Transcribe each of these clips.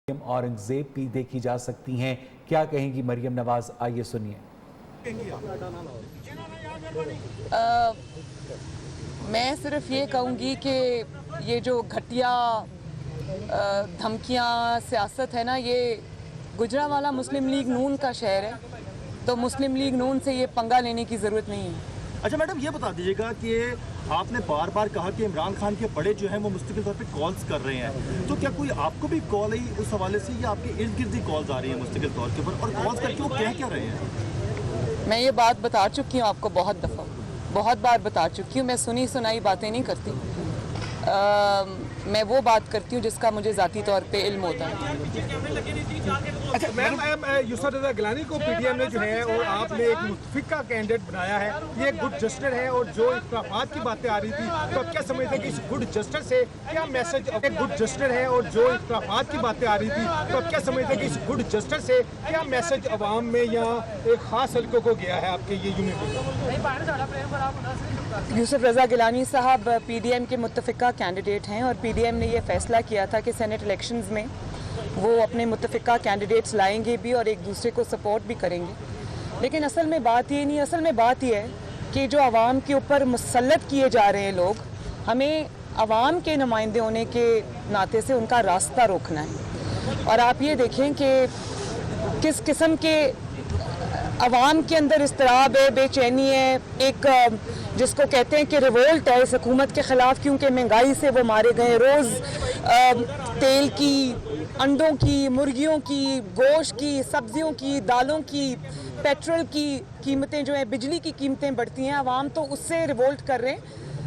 मरियम औरंगजेब भी देखी जा सकती हैं। क्या कहेंगी मरियम नवाज, आइए सुनिए। मैं सिर्फ ये कहूँगी कि ये जो घटिया धमकियाँ सियासत है ना, ये गुजरांवाला मुस्लिम लीग नून का शहर है, तो मुस्लिम लीग नून से ये पंगा लेने की ज़रूरत नहीं है। अच्छा मैडम, ये बता दीजिएगा कि आपने बार बार कहा कि इमरान खान के बड़े जो हैं वो मुस्तकिल तौर पे कॉल्स कर रहे हैं, तो क्या कोई आपको भी कॉल आई उस हवाले से, या आपके इर्द गिर्द ही कॉल्स आ रही हैं मुस्तकिल तौर के ऊपर, और कॉल्स करके वो कह क्या रहे हैं? मैं ये बात बता चुकी हूँ आपको बहुत बार बता चुकी हूँ। मैं सुनी सुनाई बातें नहीं करती, मैं वो बात करती हूँ जिसका मुझे ज़ाती तौर पे इल्म होता है। अच्छा मैम, यूसुफ रज़ा गिलानी को पीटीएम ने जो है और आपने एक मुतफिका कैंडिडेट बनाया है, ये गुड जस्टिस है, और जो इख्तिलाफात की बातें आ रही थी, तो आप क्या समझते हैं कि इस गुड जस्टिस से क्या मैसेज, गुड जस्टिस है और जो इख्तिलाफात की बातें आ रही थी, तो आप क्या समझते हैं कि इस गुड जस्टिस से क्या मैसेज अवाम में या एक खास हल्कों को गया है आपके ये यूनिटी? यूसुफ रज़ा गिलानी साहब पीडीएम के मुत्तफ़िका कैंडिडेट हैं, और पीडीएम ने ये फ़ैसला किया था कि सेनेट इलेक्शंस में वो अपने मुत्तफ़िका कैंडिडेट्स लाएंगे भी और एक दूसरे को सपोर्ट भी करेंगे। लेकिन असल में बात ये नहीं, असल में बात ये है कि जो आवाम के ऊपर मुसल्लत किए जा रहे हैं लोग, हमें आवाम के नुमाइंदे होने के नाते से उनका रास्ता रोकना है। और आप ये देखें कि किस किस्म के आवाम के अंदर इस्तराब है, बेचैनी है, एक जिसको कहते हैं कि रिवोल्ट है इस हुकूमत के ख़िलाफ़, क्योंकि महंगाई से वो मारे गए। रोज़ तेल की, अंडों की, मुर्गियों की, गोश्त की, सब्जियों की, दालों की, पेट्रोल की कीमतें जो हैं, बिजली की कीमतें बढ़ती हैं। आवाम तो उससे रिवोल्ट कर रहे हैं,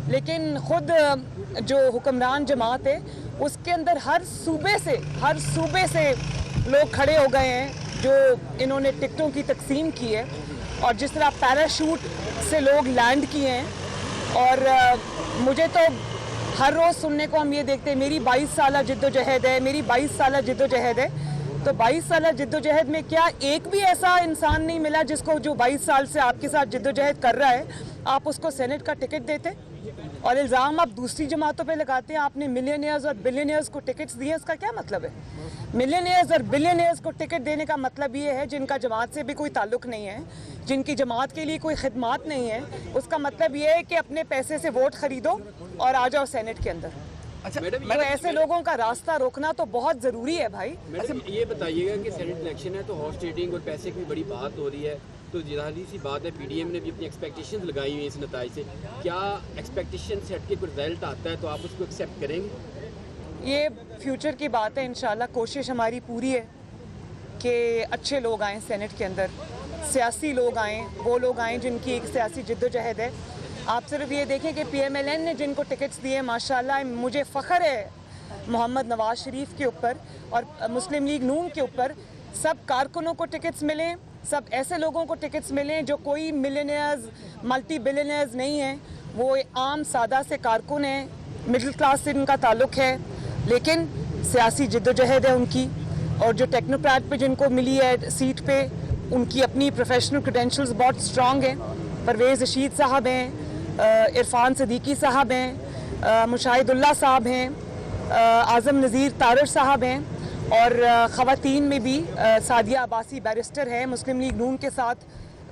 लेकिन ख़ुद जो हुक्मरान जमात है उसके अंदर हर सूबे से लोग खड़े हो गए हैं जो इन्होंने टिकटों की तकसीम की है, और जिस तरह पैराशूट से लोग लैंड किए हैं। और मुझे तो हर रोज़ सुनने को हम ये देखते हैं, मेरी 22 साल जिद्दोजहद है, मेरी 22 साल जिद्दोजहद है। तो 22 साल जिद्दोजहद में क्या एक भी ऐसा इंसान नहीं मिला जिसको, जो 22 साल से आपके साथ जिद्दोजहद कर रहा है, आप उसको सेनेट का टिकट देते? और इल्ज़ाम आप दूसरी जमातों पे लगाते हैं, आपने मिलियनियर्स और बिलियनियर्स को टिकट्स दिए, इसका क्या मतलब है? मिलियनियर्स और बिलियनियर्स को टिकट देने का मतलब ये है जिनका जमात से भी कोई ताल्लुक नहीं है, जिनकी जमात के लिए कोई खिदमात नहीं है, उसका मतलब ये है कि अपने पैसे से वोट खरीदो और आ जाओ सेनेट के अंदर। अच्छा तो ऐसे लोगों का रास्ता रोकना तो बहुत ज़रूरी है भाई। मैडम ये बताइएगा कि सेनेट इलेक्शन है तो हॉर्स ट्रेडिंग और पैसे की बड़ी बात हो रही है, तो जाहिर सी बात है पीडीएम ने भी अपनी एक्सपेक्टेशंस लगाई हुई है इस नताइज से। क्या एक्सपेक्टेशन से हट के कोई रिजल्ट आता है तो आप उसको एक्सेप्ट करेंगे? ये फ्यूचर की बात है, इंशाल्लाह कोशिश हमारी पूरी है कि अच्छे लोग आएँ सेनेट के अंदर, सियासी लोग आएँ, वो लोग आएँ जिनकी एक सियासी जिद्दोजहद है। आप सिर्फ ये देखें कि पीएमएलएन ने जिनको टिकट्स दिए, माशाल्लाह मुझे फ़ख्र है मोहम्मद नवाज शरीफ के ऊपर और मुस्लिम लीग नून के ऊपर, सब कारकुनों को टिकट्स मिले, सब ऐसे लोगों को टिकट्स मिले जो कोई मिलियनियर्स, मल्टी बिलियनियर्स नहीं हैं, वो आम सादा से कारकुन हैं, मिडिल क्लास से इनका ताल्लुक़ है, लेकिन सियासी जिद्दोजहद है उनकी। और जो टेक्नोक्रेट पे जिनको मिली है सीट पे, उनकी अपनी प्रोफेशनल क्रेडेंशियल्स बहुत स्ट्रॉन्ग हैं। परवेज़ रशीद साहब हैं, इरफान सदीकी साहब हैं, मुशाहिदुल्लाह साहब हैं, आज़म नज़ीर तारर साहब हैं, और ख़वातीन में भी सादिया अब्बासी बैरिस्टर है मुस्लिम लीग नून के साथ,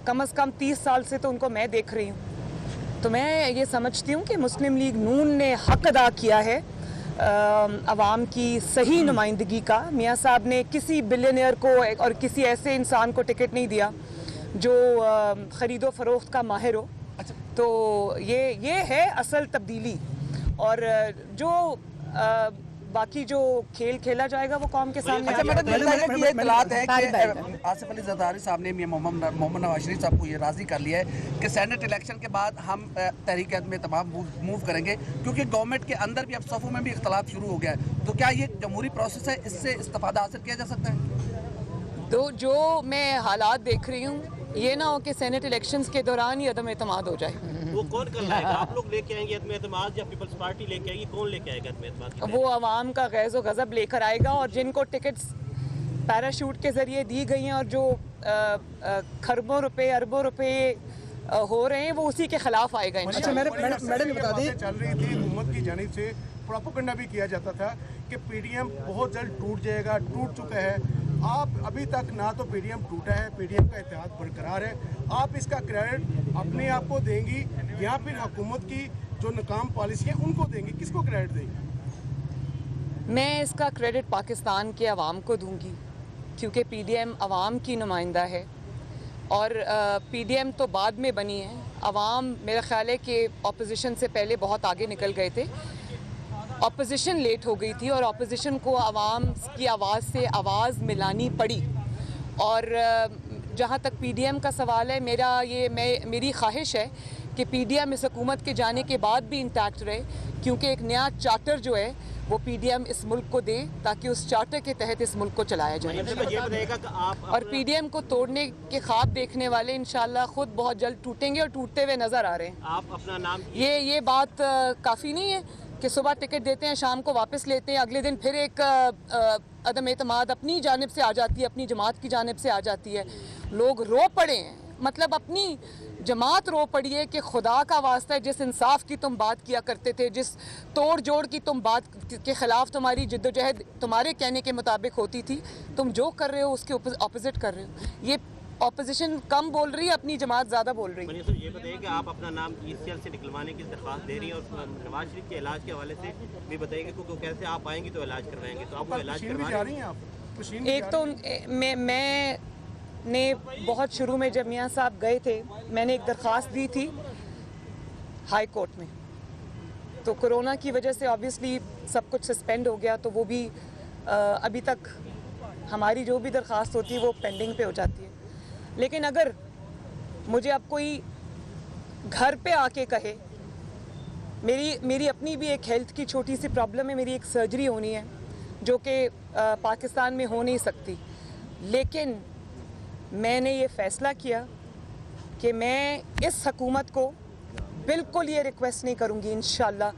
कम से कम 30 साल से तो उनको मैं देख रही हूँ। तो मैं ये समझती हूँ कि मुस्लिम लीग नून ने हक़ अदा किया है आवाम की सही नुमाइंदगी का। मियाँ साहब ने किसी बिलियनियर को और किसी ऐसे इंसान को टिकट नहीं दिया जो ख़रीदो फरोख्त का माहिर हो। तो ये है असल तब्दीली, और जो बाकी जो खेल खेला जाएगा वो कौम के सामने। अच्छा मैडम, ये इत्तलात है कि आसिफ अली ज़रदारी साहब ने मियां मोहम्मद नवाज शरीफ साहब को ये राज़ी कर लिया है कि सेनेट इलेक्शन के बाद हम तहरीक में तमाम मूव करेंगे, क्योंकि गवर्नमेंट के अंदर भी अब सफ़ों में भी इख्तलाफ शुरू हो गया है। तो क्या ये जमहूरी प्रोसेस है, इससे इस्तिफ़ादा हासिल किया जा सकता है? तो जो मैं हालात देख रही हूँ, ये ना हो कि सेनेट इलेक्शंस के दौरान ही अदम एतमाद हो जाए। वो कौन कर लाएगा? आप लोग लेके आएंगे अदम एतमाद या पीपल्स पार्टी लेके आएगी? कौन लेके आएगा अदम एतमाद? वो आवाम का गैज़ो गज़ब लेकर आएगा, और जिनको टिकट्स पैराशूट के ज़रिए दी गई हैं और जो खरबों रुपए अरबों रुपए हो रहे हैं, वो उसी के खिलाफ आएगा। अच्छा मैडम बता दें, चल रही थी हुकूमत की जानिब से, प्रोपेगेंडा भी किया जाता था कि पीडीएम बहुत जल्द टूट जाएगा, टूट चुका है। आप अभी तक ना तो पीडीएम टूटा है, पीडीएम का इत्तेहाद बरकरार है। आप इसका क्रेडिट अपने आप को देंगी या फिर हुकूमत की जो नाकाम पॉलिसी है उनको देंगी? किसको क्रेडिट देंगी? मैं इसका क्रेडिट पाकिस्तान के अवाम को दूंगी, क्योंकि पीडीएम अवाम की नुमाइंदा है और पीडीएम तो बाद में बनी है। अवाम मेरा ख्याल है कि ऑपोजिशन से पहले बहुत आगे निकल गए थे। ऑपोजिशन लेट हो गई थी और ऑपोजिशन को अवाम की आवाज़ से आवाज़ मिलानी पड़ी। और जहाँ तक पीडीएम का सवाल है, मेरी ख्वाहिश है कि पीडीएम इस हुकूमत के जाने के बाद भी इंटैक्ट रहे, क्योंकि एक नया चार्टर जो है वो पीडीएम इस मुल्क को दे ताकि उस चार्टर के तहत इस मुल्क को चलाया जाए। ये बताइएगा कि आप और पीडीएम को तोड़ने के ख्वाब देखने वाले इंशाल्लाह खुद बहुत जल्द टूटेंगे और टूटते हुए नज़र आ रहे हैं। आप अपना नाम ये बात काफ़ी नहीं है कि सुबह टिकट देते हैं, शाम को वापस लेते हैं, अगले दिन फिर एक अदम एतमाद अपनी जानिब से आ जाती है, अपनी जमात की जानिब से आ जाती है। लोग रो पड़े हैं, मतलब अपनी जमात रो पड़ी है कि खुदा का वास्ता है, जिस इंसाफ की तुम बात किया करते थे, जिस तोड़ जोड़ की तुम बात के ख़िलाफ़ तुम्हारी जिद्दोजहद तुम्हारे कहने के मुताबिक होती थी, तुम जो कर रहे हो उसके ऑपोजिट कर रहे हो। ये ऑपोजिशन कम बोल रही है, अपनी जमात ज़्यादा बोल रही है। मनीष साहब, ये बताइए कि आप अपना नाम ईसीएल से निकलवाने की दरख्वास्त दे रही हैं और नवाज शरीफ के इलाज के हवाले से भी बताइएगा, क्योंकि कैसे आप आएंगी तो इलाज करवाएंगे, तो आप वो इलाज करवा जा रही हैं आप? एक तो मैंने बहुत शुरू में जब मियाँ साहब गए थे, मैंने एक दरख्वास्त दी थी हाई कोर्ट में, तो कोरोना की वजह से ऑब्वियसली सब कुछ सस्पेंड हो गया, तो वो भी अभी तक हमारी जो भी दरख्वास्त होती है वो पेंडिंग पे हो जाती है। लेकिन अगर मुझे अब कोई घर पे आके कहे, मेरी अपनी भी एक हेल्थ की छोटी सी प्रॉब्लम है, मेरी एक सर्जरी होनी है जो कि पाकिस्तान में हो नहीं सकती, लेकिन मैंने ये फ़ैसला किया कि मैं इस हकूमत को बिल्कुल ये रिक्वेस्ट नहीं करूँगी इंशाल्लाह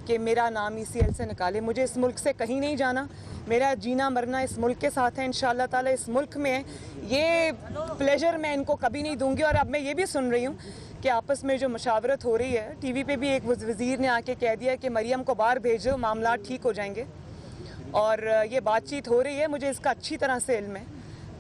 कि मेरा नाम ईसीएल से निकाले। मुझे इस मुल्क से कहीं नहीं जाना, मेरा जीना मरना इस मुल्क के साथ है इंशाल्लाह ताला, इस मुल्क में है। ये प्लेजर मैं इनको कभी नहीं दूंगी। और अब मैं ये भी सुन रही हूँ कि आपस में जो मशावरत हो रही है, टीवी पे भी एक वज़ीर ने आके कह दिया कि मरियम को बाहर भेजो, मामला ठीक हो जाएंगे, और ये बातचीत हो रही है, मुझे इसका अच्छी तरह से इल्म है,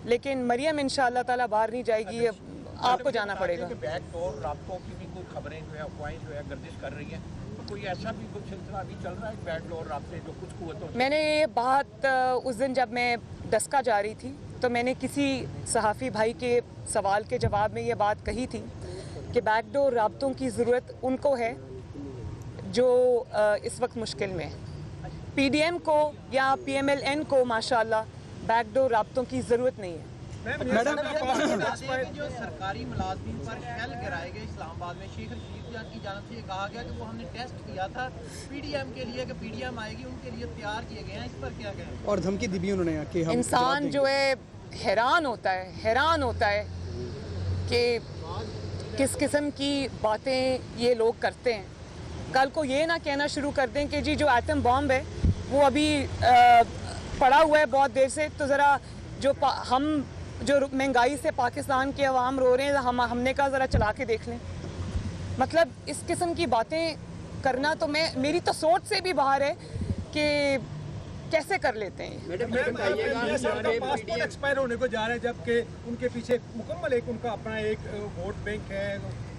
लेकिन मरियम इंशाल्लाह ताला बाहर नहीं जाएगी, आपको जाना पड़ेगा। बैकडोर राब्तों की भी कोई खबरें जो है, अफवाहें जो है गर्दिश कर रही हैं, तो कोई ऐसा भी कुछ सिलसिला अभी चल रहा है बैकडोर राब्ते जो कुछ कुव्वतों से? मैंने ये बात उस दिन जब मैं डस्का जा रही थी तो मैंने किसी सहाफ़ी भाई के सवाल के जवाब में ये बात कही थी कि बैकडोर राब्तों की ज़रूरत उनको है जो इस वक्त मुश्किल में है। पीडीएम को या पीएमएलएन को माशाल्लाह बैकडोर राब्तों की ज़रूरत नहीं है। मैडम जो सरकारी मुलाजमीन पर शैल गिराए गए इस्लामाबाद में, शेख रशीद जान की जानब से ये कहा गया कि वो हमने टेस्ट किया था पीडीएम के लिए कि पीडीएम आएगी, उनके लिए तैयार किए गए हैं, इस पर क्या कहें? और धमकी दी भी उन्होंने कि हम इंसान जो है हैरान होता है कि किस किस्म की बातें ये लोग करते हैं। कल को ये ना कहना शुरू कर दें कि जी जो एटम बॉम्ब है वो अभी पड़ा हुआ है बहुत देर से, तो ज़रा जो महंगाई से पाकिस्तान के अवाम रो रहे हैं, हमने कहा ज़रा चला के देख लें। मतलब इस किस्म की बातें करना तो मेरी तो सोच से भी बाहर है कि कैसे कर लेते हैं। मैडम ये बताइएगा पासपोर्ट एक्सपायर होने को जा रहे हैं, जबकि उनके पीछे मुकम्मल एक उनका अपना एक वोट बैंक है,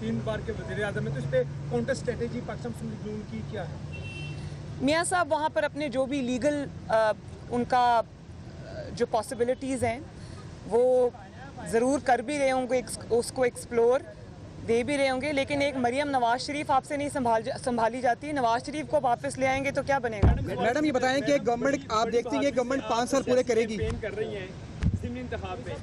3 बार के वज़ीर आज़म है, तो इस पर काउंटर स्ट्रेटेजी पाकिस्तान मुस्लिम लीग नून की क्या है? मियाँ साहब वहाँ पर अपने जो भी लीगल उनका जो पॉसिबिलिटीज़ हैं वो ज़रूर कर भी रहे होंगे, उसको एक्सप्लोर दे भी रहे होंगे, लेकिन एक मरियम नवाज शरीफ आपसे नहीं संभाली जाती। नवाज शरीफ को वापस ले आएंगे तो क्या बनेगा? मैडम ये बताएं कि गवर्नमेंट, आप देखती हैं गवर्नमेंट 5 साल पूरे करेगी, कर रही हैं ज़िमनी इंतखाब में,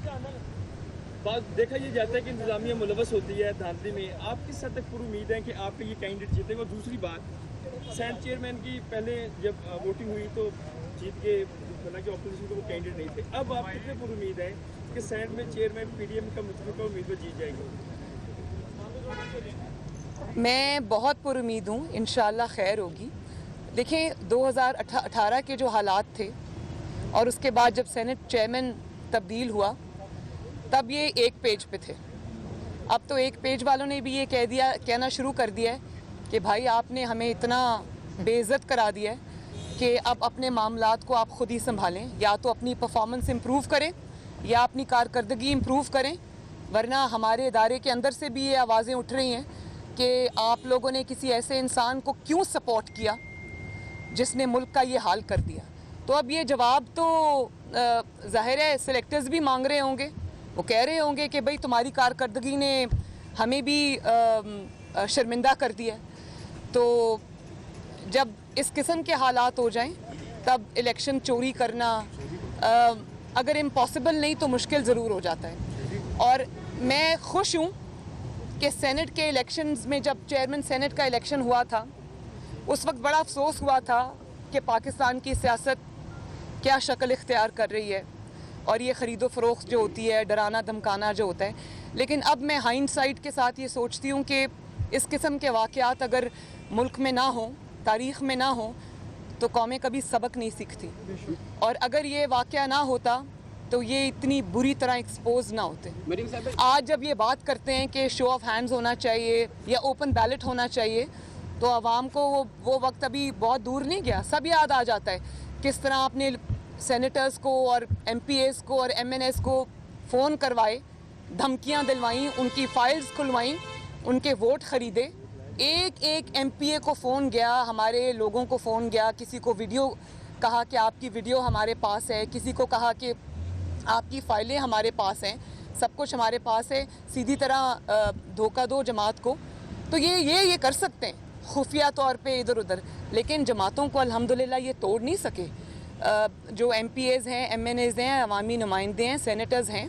बात देखा ये जाता है कि इंतजामिया मुलवस होती है धांधली में। आप किस हद तक पूरी उम्मीद है कि आपके ये कैंडिडेट जीतेगा? और दूसरी बात, सेनेट चेयरमैन की पहले जब वोटिंग हुई तो जीत के हालांकि ऑपोजिशन के वो कैंडिडेट नहीं थे, अब आप कितने पूरी उम्मीद है कि सेनेट में चेयरमैन पीडीएम का मुतफिका उम्मीदवार जीत जाएंगे? मैं बहुत पुरुमीद हूँ, इंशाल्लाह खैर होगी। देखिए 2018 के जो हालात थे और उसके बाद जब सेनेट चेयरमैन तब्दील हुआ तब ये एक पेज पे थे। अब तो एक पेज वालों ने भी ये कहना शुरू कर दिया है कि भाई आपने हमें इतना बेइज्जत करा दिया है कि अब अपने मामलात को आप खुद ही संभालें, या तो अपनी परफॉर्मेंस इम्प्रूव करें या अपनी कारकर्दगी इम्प्रूव करें, वरना हमारे इदारे के अंदर से भी ये आवाज़ें उठ रही हैं कि आप लोगों ने किसी ऐसे इंसान को क्यों सपोर्ट किया जिसने मुल्क का ये हाल कर दिया। तो अब ये जवाब तो ज़ाहिर है सिलेक्टर्स भी मांग रहे होंगे, वो कह रहे होंगे कि भाई तुम्हारी कारकर्दगी ने हमें भी शर्मिंदा कर दिया। तो जब इस किस्म के हालात हो जाएं तब इलेक्शन चोरी करना अगर इम्पॉसिबल नहीं तो मुश्किल ज़रूर हो जाता है। और मैं खुश हूँ कि सेनेट के इलेक्शंस में जब चेयरमैन सेनेट का इलेक्शन हुआ था उस वक्त बड़ा अफसोस हुआ था कि पाकिस्तान की सियासत क्या शक्ल इख्तियार कर रही है और ये ख़रीदो फ़रोख्त जो होती है, डराना धमकाना जो होता है। लेकिन अब मैं हाइंडसाइट के साथ ये सोचती हूँ कि इस किस्म के वाक़यात अगर मुल्क में ना हो, तारीख़ में ना हो, तो कौमें कभी सबक नहीं सीखती। और अगर ये वाक़या ना होता तो ये इतनी बुरी तरह एक्सपोज ना होते। आज जब ये बात करते हैं कि शो ऑफ हैंड्स होना चाहिए या ओपन बैलेट होना चाहिए, तो आवाम को वो वक्त अभी बहुत दूर नहीं गया, सब याद आ जाता है किस तरह आपने सेनेटर्स को और MPAs को और MNS को फ़ोन करवाए, धमकियां दिलवाई, उनकी फाइल्स खुलवाई, उनके वोट ख़रीदे। एक MPA को फ़ोन गया, हमारे लोगों को फ़ोन गया, किसी को वीडियो कहा कि आपकी वीडियो हमारे पास है, किसी को कहा कि आपकी फ़ाइलें हमारे पास हैं, सब कुछ हमारे पास है, सीधी तरह धोखा दो जमात को। तो ये कर सकते हैं खुफिया तौर पे इधर उधर, लेकिन जमातों को अल्हम्दुलिल्लाह ये तोड़ नहीं सके। जो MPAs हैं, MNAs हैं, अवामी नुमाइंदे हैं, सेनेटर्स हैं,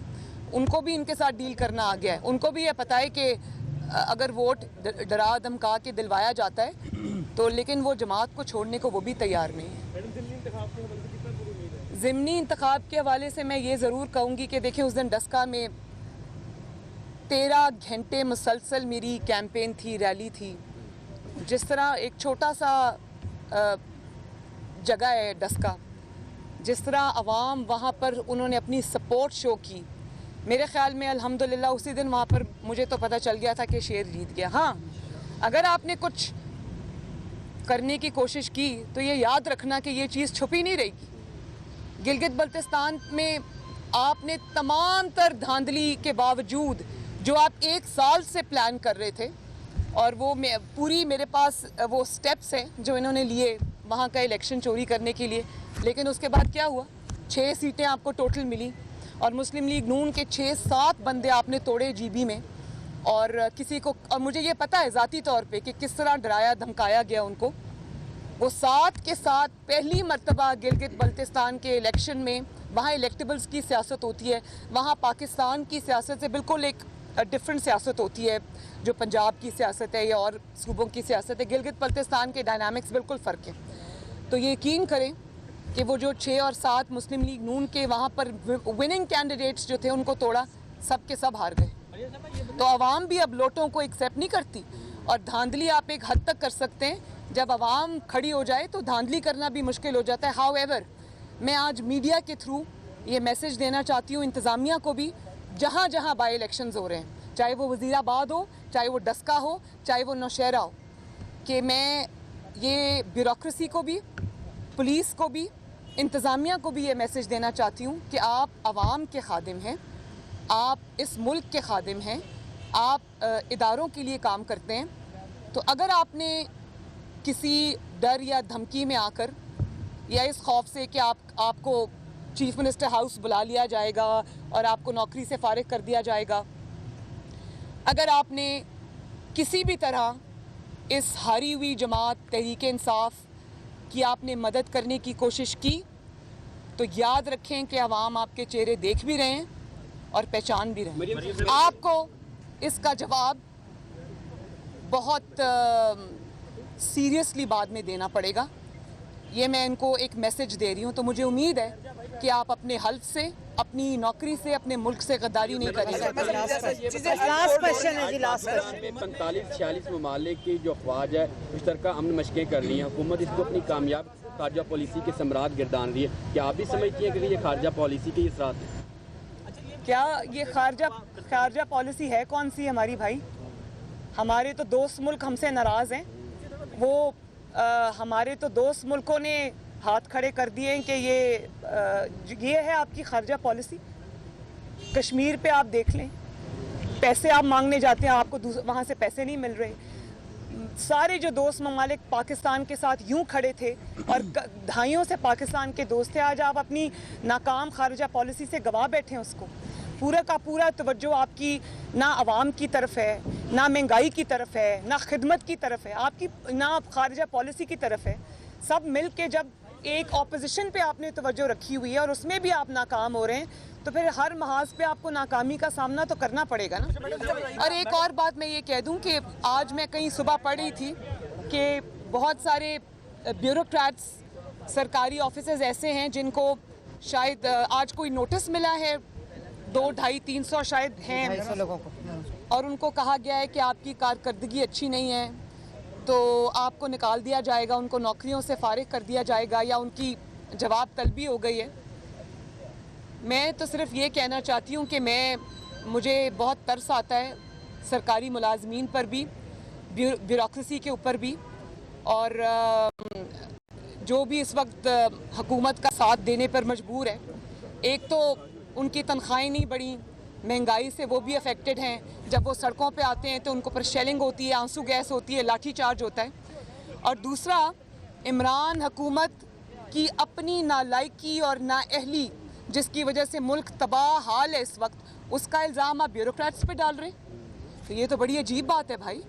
उनको भी इनके साथ डील करना आ गया है। उनको भी ये पता है कि अगर वोट डरा धमका के दिलवाया जाता है तो लेकिन वो जमात को छोड़ने को वो भी तैयार नहीं है। ज़िमनी इंतखाब के हवाले से मैं ये ज़रूर कहूँगी कि देखिए उस दिन डस्का में 13 घंटे मुसलसल मेरी कैंपेन थी, रैली थी। जिस तरह एक छोटा सा जगह है डस्का, जिस तरह अवाम वहाँ पर उन्होंने अपनी सपोर्ट शो की, मेरे ख़्याल में अल्हम्दुलिल्लाह उसी दिन वहाँ पर मुझे तो पता चल गया था कि शेर जीत गया। हाँ, अगर आपने कुछ करने की कोशिश की तो ये याद रखना कि ये चीज़ छुपी नहीं रहेगी। गिलगित बल्तिस्तान में आपने तमाम तर धांधली के बावजूद जो आप 1 साल से प्लान कर रहे थे, और वो पूरी मेरे पास वो स्टेप्स हैं जो इन्होंने लिए वहाँ का इलेक्शन चोरी करने के लिए, लेकिन उसके बाद क्या हुआ? 6 सीटें आपको टोटल मिली और मुस्लिम लीग नून के 6-7 बंदे आपने तोड़े GB में। और किसी को, और मुझे ये पता है ज़ाती तौर पे कि किस तरह डराया धमकाया गया उनको। वो साथ के साथ पहली मर्तबा गिलगित बल्तिस्तान के इलेक्शन में, वहाँ इलेक्टेबल्स की सियासत होती है, वहाँ पाकिस्तान की सियासत से बिल्कुल एक डिफरेंट सियासत होती है जो पंजाब की सियासत है या और सूबों की सियासत है। गिलगित बल्तिस्तान के डायनामिक्स बिल्कुल फ़र्क है। तो ये यकीन करें कि वो जो 6 और 7 मुस्लिम लीग नून के वहाँ पर विनिंग कैंडिडेट्स जो थे उनको तोड़ा, सब के सब हार गए। तो आवाम भी अब लोटों को एक्सेप्ट नहीं करती, और धांधली आप एक हद तक कर सकते हैं, जब आवाम खड़ी हो जाए तो धांधली करना भी मुश्किल हो जाता है। हाउएवर, मैं आज मीडिया के थ्रू ये मैसेज देना चाहती हूँ इंतज़ामिया को भी, जहाँ जहाँ बाई इलेक्शंस हो रहे हैं, चाहे वो वज़ीराबाद हो, चाहे वो डस्का हो, चाहे वो नौशहरा हो, कि मैं ये ब्यूरोक्रेसी को भी, पुलिस को भी, इंतज़ामिया को भी ये मैसेज देना चाहती हूँ कि आप आवाम के खादिम हैं, आप इस मुल्क के खादिम हैं, आप इदारों के लिए काम करते हैं। तो अगर आपने किसी डर या धमकी में आकर, या इस खौफ से कि आपको चीफ मिनिस्टर हाउस बुला लिया जाएगा और आपको नौकरी से फारिग कर दिया जाएगा, अगर आपने किसी भी तरह इस हारी हुई जमात तहरीक इंसाफ की आपने मदद करने की कोशिश की, तो याद रखें कि अवाम आपके चेहरे देख भी रहे हैं और पहचान भी रहे हैं। आपको इसका जवाब बहुत सीरियसली बाद में देना पड़ेगा। ये मैं इनको एक मैसेज दे रही हूँ। तो मुझे उम्मीद है कि आप अपने हल्फ से, अपनी नौकरी से, अपने मुल्क से गद्दारी नहीं करेंगे। लास्ट क्वेश्चन है जी, लास्ट क्वेश्चन। 45-46 ममालिक की जो अफवाज है मुश्तरका अमन मशकें कर रही हैं, हुकूमत इसको अपनी कामयाब खारजा पॉलिसी के सम्राट गिरदान रही है। क्या आप भी समझती हैं कि ये खारजा पॉलिसी के असरात हैं? क्या ये खारजा पॉलिसी है कौन सी हमारी भाई? हमारे तो दोस्त मुल्क हमसे नाराज़ हैं। वो हमारे तो दोस्त मुल्कों ने हाथ खड़े कर दिए हैं कि ये है आपकी खारजा पॉलिसी। कश्मीर पे आप देख लें, पैसे आप मांगने जाते हैं, आपको वहाँ से पैसे नहीं मिल रहे। सारे जो दोस्त ममालिक पाकिस्तान के साथ यूं खड़े थे और दहाइयों से पाकिस्तान के दोस्त थे, आज आप अपनी नाकाम खारजा पॉलिसी से गवा बैठे हैं उसको। पूरा का पूरा तवज्जो आपकी ना आवाम की तरफ है, ना महंगाई की तरफ है, ना खिदमत की तरफ है, आपकी ना खारजा पॉलिसी की तरफ है। सब मिल के जब एक ऑपोजिशन पे आपने तवज्जो रखी हुई है और उसमें भी आप नाकाम हो रहे हैं, तो फिर हर महाज पे आपको नाकामी का सामना तो करना पड़ेगा ना। और एक और बात मैं ये कह दूं कि आज मैं कहीं सुबह पढ़ रही थी कि बहुत सारे ब्यूरोक्रेट्स, सरकारी ऑफिसर्स ऐसे हैं जिनको शायद आज कोई नोटिस मिला है, 200, 250, 300 शायद हैं लोगों को, और उनको कहा गया है कि आपकी कारकर्दगी अच्छी नहीं है तो आपको निकाल दिया जाएगा, उनको नौकरियों से फारिग कर दिया जाएगा या उनकी जवाब तलबी हो गई है। मैं तो सिर्फ ये कहना चाहती हूँ कि मुझे बहुत तरस आता है सरकारी मुलाजमीन पर भी, ब्यूरोक्रेसी के ऊपर भी, और जो भी इस वक्त हुकूमत का साथ देने पर मजबूर है। एक तो उनकी तनख्वाहें नहीं बढ़ी, महंगाई से वो भी अफेक्टेड हैं। जब वो सड़कों पे आते हैं तो उनको पर शेलिंग होती है, आंसू गैस होती है, लाठी चार्ज होता है। और दूसरा, इमरान हुकूमत की अपनी नालायकी और नाअहली, जिसकी वजह से मुल्क तबाह हाल है इस वक्त, उसका इल्ज़ाम आप ब्यूरोक्रेट्स पे डाल रहे हैं। तो ये तो बड़ी अजीब बात है भाई।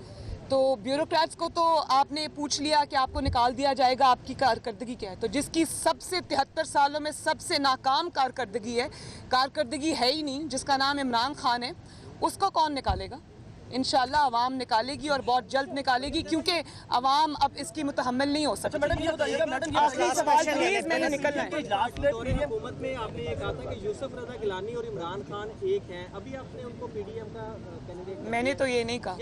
तो ब्यूरोक्रेट्स को तो आपने पूछ लिया कि आपको निकाल दिया जाएगा, आपकी कारकर्दगी क्या है। तो जिसकी सबसे 73 सालों में सबसे नाकाम कारकर्दगी है ही नहीं, जिसका नाम इमरान खान है, उसको कौन निकालेगा? इंशाल्लाह अवाम निकालेगी और बहुत जल्द निकालेगी, क्योंकि अवाम अब इसकी मुतहम्मिल नहीं हो सकती। आखिरी सवाल प्लीज, मैंने निकलना है। हुकूमत में आपने ये कहा था कि यूसुफ रजा गिलानी और इमरान खान एक हैं, अभी आपने उनको पीडीएम का कैंडिडेट, मैंने तो ये नहीं कहा।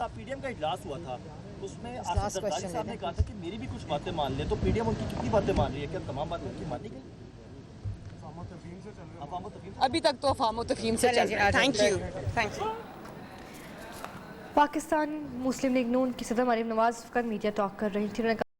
पीडीएम का इजलास हुआ था, उसमें आसिफ जरदारी साहब ने कहा था कि मेरी भी कुछ बातें मान ले, तो पीडीएम उनकी कितनी बातें मान रही है? क्या तमाम बातें उनकी मानी गई? अभी तक तो अफवाह तफहीम से चल रहा है। Thank you. पाकिस्तान मुस्लिम लीग नून की सदर मरीम नवाज कल मीडिया टॉक कर रही थी। उन्होंने